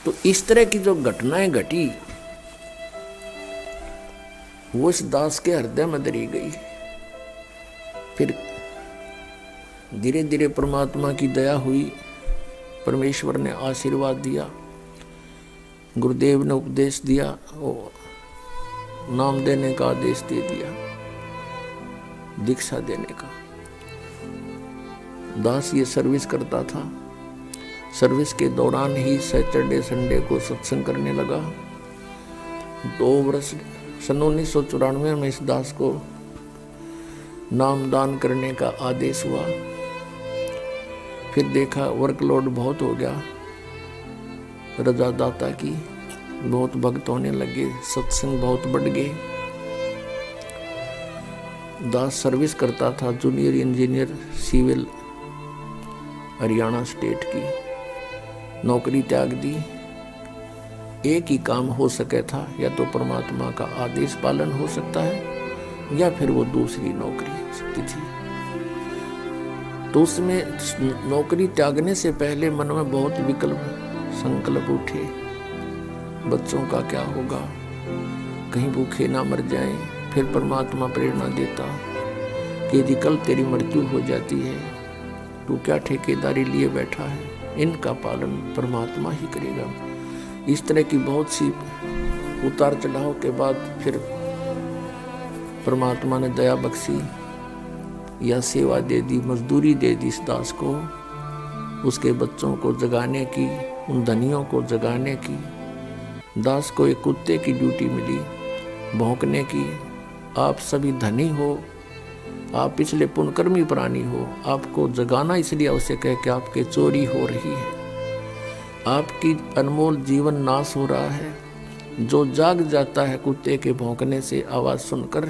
तो इस तरह की जो घटनाएं घटी वो इस दास के हृदय में दरी गई। फिर धीरे धीरे परमात्मा की दया हुई, परमेश्वर ने आशीर्वाद दिया, गुरुदेव ने उपदेश दिया, नाम देने का आदेश दे दिया, दीक्षा देने का। दास ये सर्विस करता था। सर्विस के दौरान ही सैटरडे संडे को सत्संग करने लगा। 2 वर्ष सन 1994 में इस दास को नामदान करने का आदेश हुआ। फिर देखा वर्कलोड बहुत हो गया, रजा दाता की, बहुत भक्त होने लगे, सत्संग बहुत बढ़ गए। दास सर्विस करता था junior engineer civil Haryana state की। नौकरी त्याग दी। एक ही काम हो सके था, या तो परमात्मा का आदेश पालन हो सकता है या फिर वो दूसरी नौकरी हो सकती थी। तो उसमें नौकरी त्यागने से पहले मन में बहुत विकल्प संकल्प उठे। बच्चों का क्या होगा, कहीं भूखे ना मर जाएं। फिर परमात्मा प्रेरणा देता कि यदि कल तेरी मृत्यु हो जाती है तो क्या ठेकेदारी लिए बैठा है, इनका पालन परमात्मा ही करेगा। इस तरह की बहुत सी उतार चढ़ाव के बाद फिर परमात्मा ने दया बख्शी, या सेवा दे दी, मजदूरी दे दी इस दास को, उसके बच्चों को जगाने की, उन धनियों को जगाने की। दास को एक कुत्ते की ड्यूटी मिली, भौंकने की। आप सभी धनी हो, आप पिछले पुण्यकर्मी प्राणी हो, आपको जगाना इसलिए आवश्यक है कि आपके चोरी हो रही है, आपकी अनमोल जीवन नाश हो रहा है। जो जाग जाता है कुत्ते के भौंकने से आवाज सुनकर,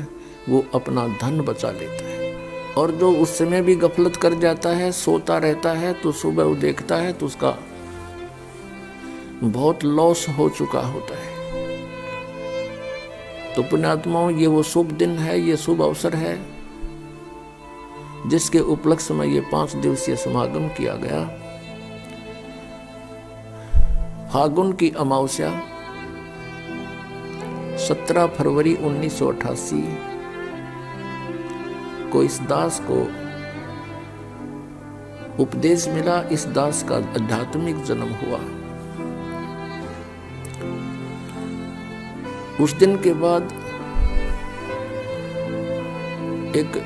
वो अपना धन बचा लेता है। और जो उस समय भी गफलत कर जाता है, सोता रहता है, तो सुबह वो देखता है तो उसका बहुत लॉस हो चुका होता है। तो पुण्यात्माओं, ये वो शुभ दिन है, ये शुभ अवसर है जिसके उपलक्ष्य में ये 5 दिवसीय समागम किया गया। फागुन की अमावस्या 17 फरवरी 1988 को इस दास को उपदेश मिला। इस दास का आध्यात्मिक जन्म हुआ। उस दिन के बाद एक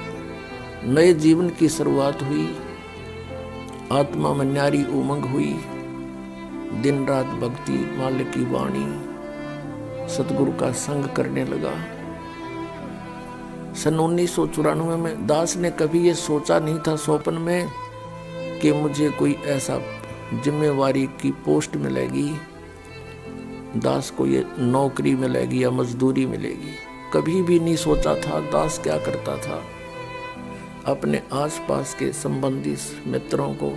नए जीवन की शुरुआत हुई। आत्मा में न्यारी उमंग हुई। दिन रात भक्ति, मालिक की वाणी, सतगुरु का संग करने लगा। सन 1994 में दास ने कभी ये सोचा नहीं था स्वप्न में कि मुझे कोई ऐसा जिम्मेवारी की पोस्ट मिलेगी, दास को ये नौकरी मिलेगी या मजदूरी मिलेगी। कभी भी नहीं सोचा था। दास क्या करता था, अपने आसपास के संबंधी मित्रों को,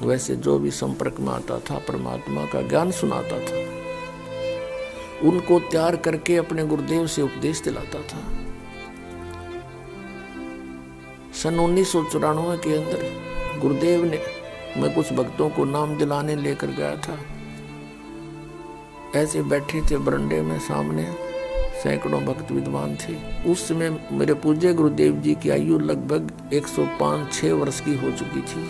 वैसे जो भी संपर्क में आता था, परमात्मा का ज्ञान सुनाता था, उनको तैयार करके अपने गुरुदेव से उपदेश दिलाता था। सन 1994 के अंदर गुरुदेव ने, मैं कुछ भक्तों को नाम दिलाने लेकर गया था। ऐसे बैठे थे बरंडे में, सामने सैकड़ों भक्त विद्वान थे। उस समय मेरे पूज्य गुरुदेव जी की आयु लगभग 105-6 वर्ष की हो चुकी थी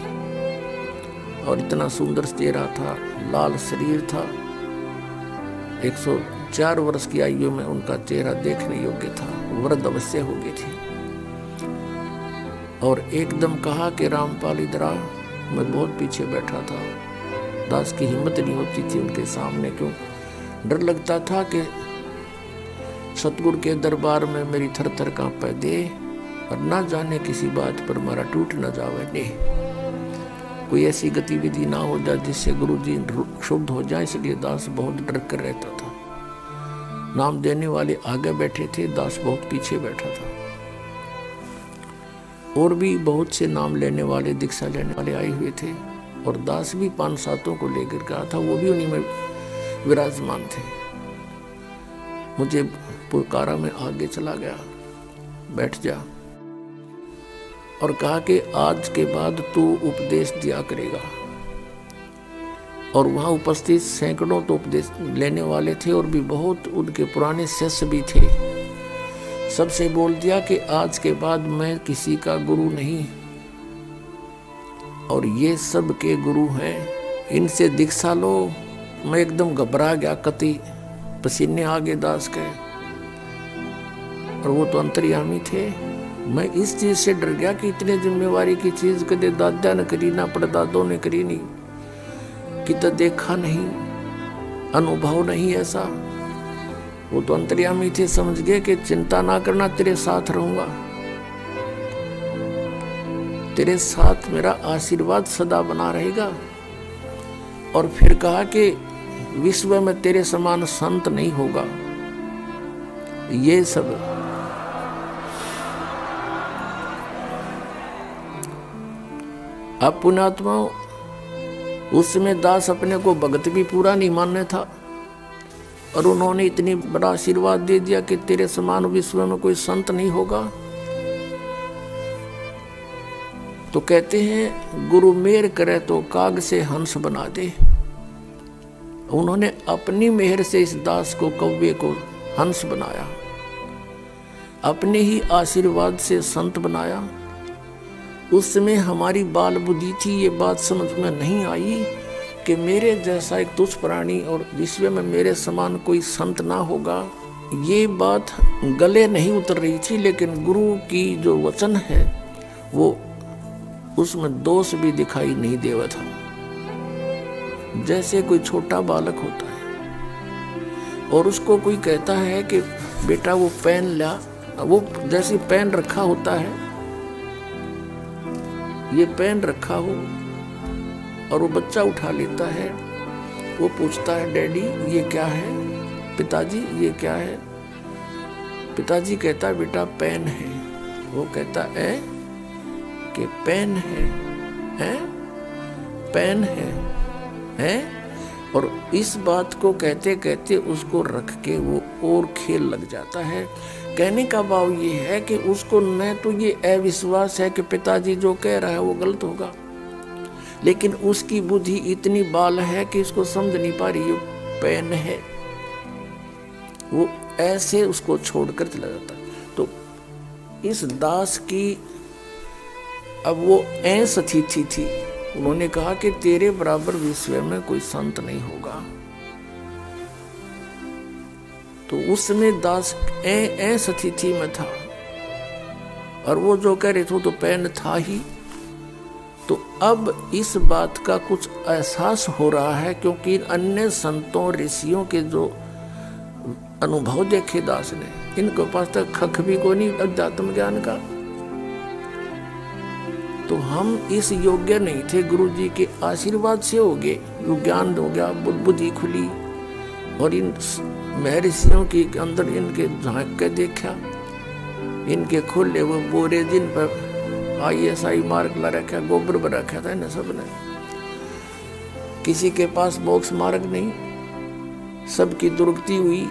और इतना सुंदर चेहरा था, लाल शरीर था। 104 वर्ष की आयु में उनका चेहरा देखने योग्य था, वृद्ध अवश्य हो गए थे। और एकदम कहा कि रामपाल इधर आ। मैं बहुत पीछे बैठा था। दास की हिम्मत नहीं होती थी उनके सामने, क्यों डर लगता था कि सतगुरु के दरबार में मेरी थर थर कांपे दे और ना जाने किसी बात पर मारा टूट न जावे ने, कोई ऐसी गतिविधि ना हो जाए जिससे गुरु जी क्षुब्ध हो जाए। इसलिए दास बहुत डर कर रहता था। नाम देने वाले आगे बैठे थे, दास बहुत पीछे बैठा था। और भी बहुत से नाम लेने वाले, दीक्षा लेने वाले आए हुए थे और दास भी 5-7 को लेकर गया था, वो भी उन्हीं में विराजमान थे। मुझे पुकारा में आगे चला गया, बैठ जा, और कहा कि आज के बाद तू उपदेश दिया करेगा। और वहाँ उपस्थित सैकड़ों तो उपदेश लेने वाले थे और भी बहुत उनके पुराने शिष्य भी थे। सबसे बोल दिया कि आज के बाद मैं किसी का गुरु नहीं, और ये सब के गुरु हैं, इनसे दीक्षा लो। मैं एकदम घबरा गया, कति पसीने आ गए दास के, और वो तो अंतर्यामी थे। मैं इस चीज से डर गया कि इतने जिम्मेवारी की चीज कदे दादा ने करी ना परदादों ने करी नहीं, कि तो देखा नहीं, अनुभव नहीं ऐसा। वो तो अंतर्यामी थे, समझ गए कि चिंता ना करना, तेरे साथ रहूंगा, तेरे साथ मेरा आशीर्वाद सदा बना रहेगा। और फिर कहा कि विश्व में तेरे समान संत नहीं होगा। ये सब अब पुण्यात्मा, उस समय दास अपने को भगत भी पूरा नहीं मानने था, और उन्होंने इतनी बड़ा आशीर्वाद दे दिया कि तेरे समान विश्व में कोई संत नहीं होगा। तो कहते हैं गुरु मेहर करे तो काग से हंस बना दे। उन्होंने अपनी मेहर से इस दास को, कव्वे को हंस बनाया, अपने ही आशीर्वाद से संत बनाया। उस समय हमारी बाल बुद्धि थी, ये बात समझ में नहीं आई कि मेरे जैसा एक तुच्छ प्राणी और विश्व में मेरे समान कोई संत ना होगा। ये बात गले नहीं उतर रही थी, लेकिन गुरु की जो वचन है वो उसमें दोष भी दिखाई नहीं देवा था। जैसे कोई छोटा बालक होता है और उसको कोई कहता है कि बेटा वो पेन ला, वो जैसे पेन रखा होता है, ये पेन रखा हो और वो बच्चा उठा लेता है, वो पूछता है डैडी ये क्या है, पिताजी ये क्या है। पिताजी कहता है बेटा पेन है। वो कहता है कि पेन है पेन है। और इस बात को कहते कहते उसको रख के वो और खेल लग जाता है। कहने का भाव ये है कि उसको न तो ये अविश्वास है कि पिताजी जो कह रहा है वो गलत होगा, लेकिन उसकी बुद्धि इतनी बाल है कि उसको समझ नहीं पा रही ये पेन है। वो ऐसे उसको छोड़कर चला जाता है। तो इस दास की अब वो ऐस अतिथि थी। उन्होंने कहा कि तेरे बराबर विश्व में कोई संत नहीं होगा। तो उस समय दास ऐस अतिथि में था, और वो जो कह रहे थे तो पेन था ही। तो अब इस बात का कुछ एहसास हो रहा है, क्योंकि अन्य संतों ऋषियों के जो अनुभव देखे दास ने, इनके पास तक खख भी को नहीं अध्यात्म ज्ञान का। तो हम इस योग्य नहीं थे, गुरु जी के आशीर्वाद से हो गए, ज्ञान हो गया, बुद्धि खुली, और इन महर्षियों के अंदर इनके झांक के देखा, इनके खुले वो बोरे जिन पर ISI मार्ग ला रखा, गोबर बना रखा था इन्हें सब ने। किसी के पास मोक्ष मार्ग नहीं, सबकी दुर्गति हुई।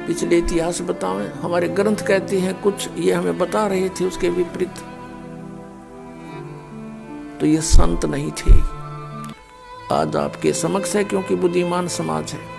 पिछले इतिहास बतावें, हमारे ग्रंथ कहते हैं कुछ ये हमें बता रहे थे, उसके विपरीत। तो ये संत नहीं थे। आज आपके समक्ष है, क्योंकि बुद्धिमान समाज है।